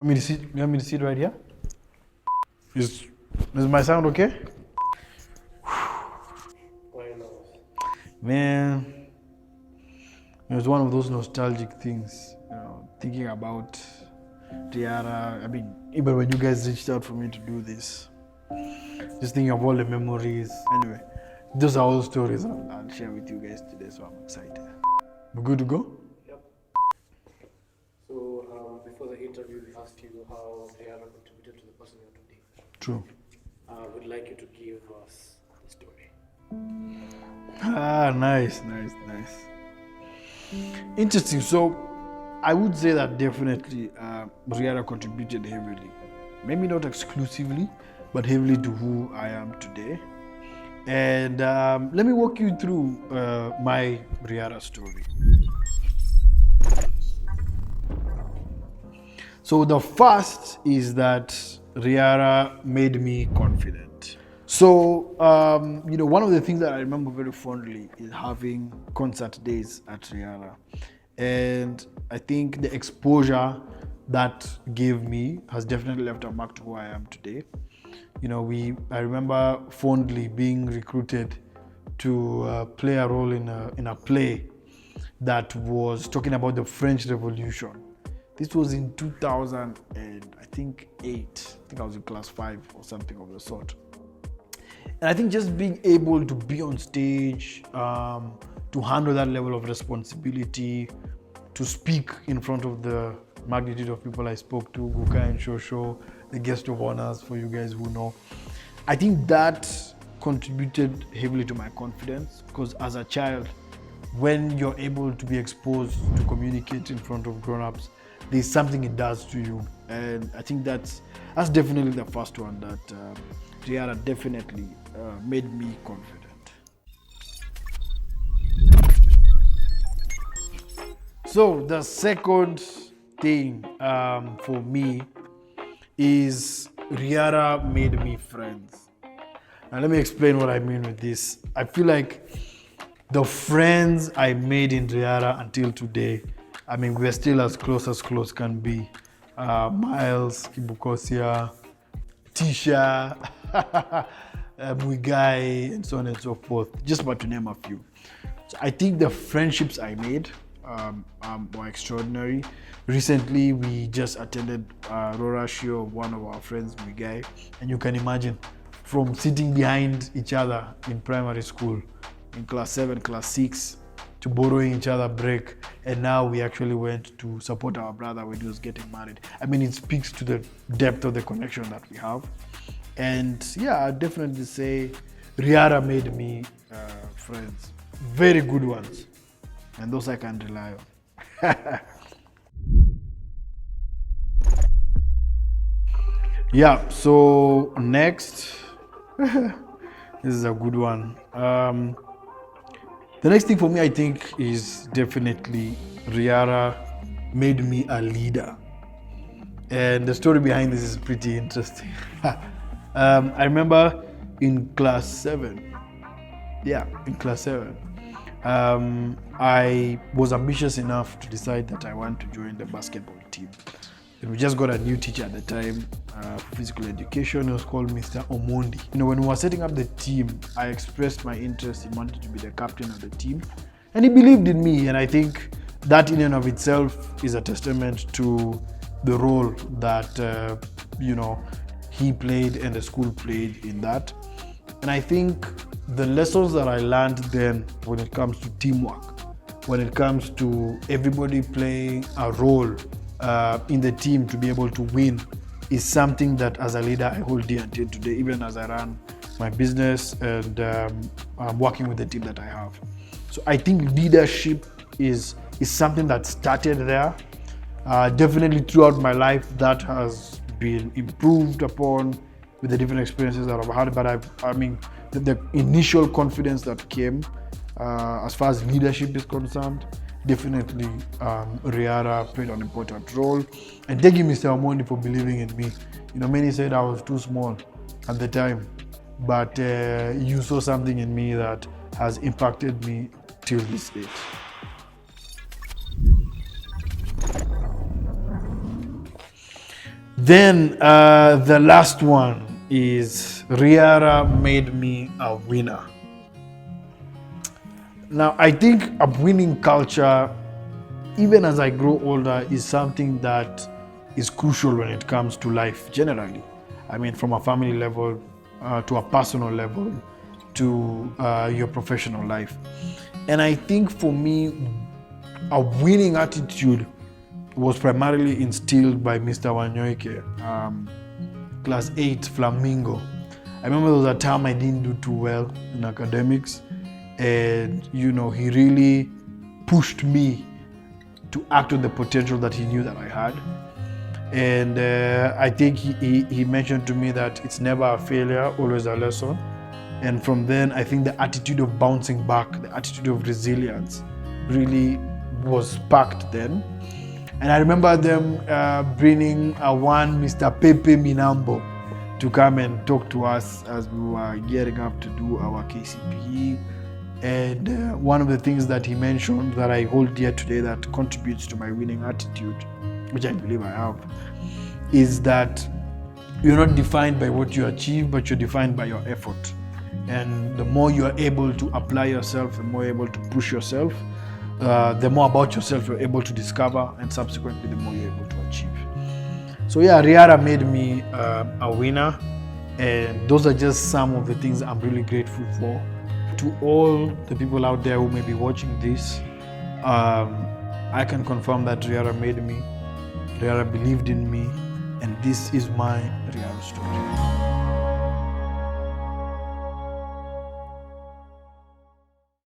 You want me to sit right here? Is my sound okay? Why not? Man, it was one of those nostalgic things, thinking about Riara. I mean, even when you guys reached out for me to do this, just thinking of all the memories. Anyway, those are all stories I'll share with you guys today, so I'm excited. We're good to go? Yep. So before the interview, we asked you how Riara contributed to the person you are today. True. We'd like you to give us the story. Nice. Interesting. So, I would say that definitely Riara contributed heavily. Maybe not exclusively, but heavily to who I am today. And let me walk you through my Riara story. So the first is that Riara made me confident. So, one of the things that I remember very fondly is having concert days at Riara. And I think the exposure that gave me has definitely left a mark to who I am today. I remember fondly being recruited to play a role in a play that was talking about the French Revolution. This was in 2008. I think I was in class 5 or something of the sort. And I think just being able to be on stage, to handle that level of responsibility, to speak in front of the magnitude of people I spoke to, Guka and Shosho, the guest of honors for you guys who know. I think that contributed heavily to my confidence, because as a child, when you're able to be exposed to communicate in front of grown-ups, there's something it does to you. And I think that's definitely the first one that Riara definitely made me confident. So the second thing for me is Riara made me friends. Now let me explain what I mean with this. I feel like the friends I made in Riara until today, I mean, we're still as close can be. Miles, Kibukosia, Tisha, Muigai, and so on and so forth, just about to name a few. So I think the friendships I made were extraordinary. Recently, we just attended Rora show of one of our friends, Muigai, and you can imagine, from sitting behind each other in primary school, in class 7, class 6, to borrowing each other break, and now we actually went to support our brother when he was getting married. I mean, it speaks to the depth of the connection that we have. And yeah, I'd definitely say Riara made me friends, very good ones, and those I can rely on. Yeah, so next, this is a good one. The next thing for me, I think, is definitely Riara made me a leader. And the story behind this is pretty interesting. I remember in class 7, I was ambitious enough to decide that I want to join the basketball team. And we just got a new teacher at the time for physical education. He was called Mr. Omondi. When we were setting up the team, I expressed my interest in wanting to be the captain of the team. And he believed in me. And I think that in and of itself is a testament to the role that, he played and the school played in that. And I think the lessons that I learned then when it comes to teamwork, when it comes to everybody playing a role in the team to be able to win, is something that as a leader I hold dear until today, even as I run my business and I'm working with the team that I have. So I think leadership is something that started there. Definitely throughout my life that has been improved upon with the different experiences that I've had, but the initial confidence that came as far as leadership is concerned, definitely Riara played an important role. And thank you, Mr. Omondi, for believing in me. Many said I was too small at the time, but you saw something in me that has impacted me till this date. Then the last one is Riara Made Me a Winner. Now, I think a winning culture, even as I grow older, is something that is crucial when it comes to life generally. I mean, from a family level to a personal level to your professional life. And I think for me, a winning attitude was primarily instilled by Mr. Wanyoike, class 8 Flamingo. I remember there was a time I didn't do too well in academics, and you know, he really pushed me to act on the potential that he knew that I had. And I think he mentioned to me that it's never a failure, always a lesson. And from then, I think the attitude of bouncing back, the attitude of resilience really was sparked then. And I remember them bringing one Mr. Pepe Minambo to come and talk to us as we were gearing up to do our KCPE. And one of the things that he mentioned that I hold dear today that contributes to my winning attitude, which I believe I have, is that you're not defined by what you achieve, but you're defined by your effort. And the more you are able to apply yourself, the more you're able to push yourself, the more about yourself you're able to discover, and subsequently the more you're able to achieve. So yeah, Riara made me a winner, and those are just some of the things I'm really grateful for. To all the people out there who may be watching this, I can confirm that Riara made me, Riara believed in me, and this is my Riara story.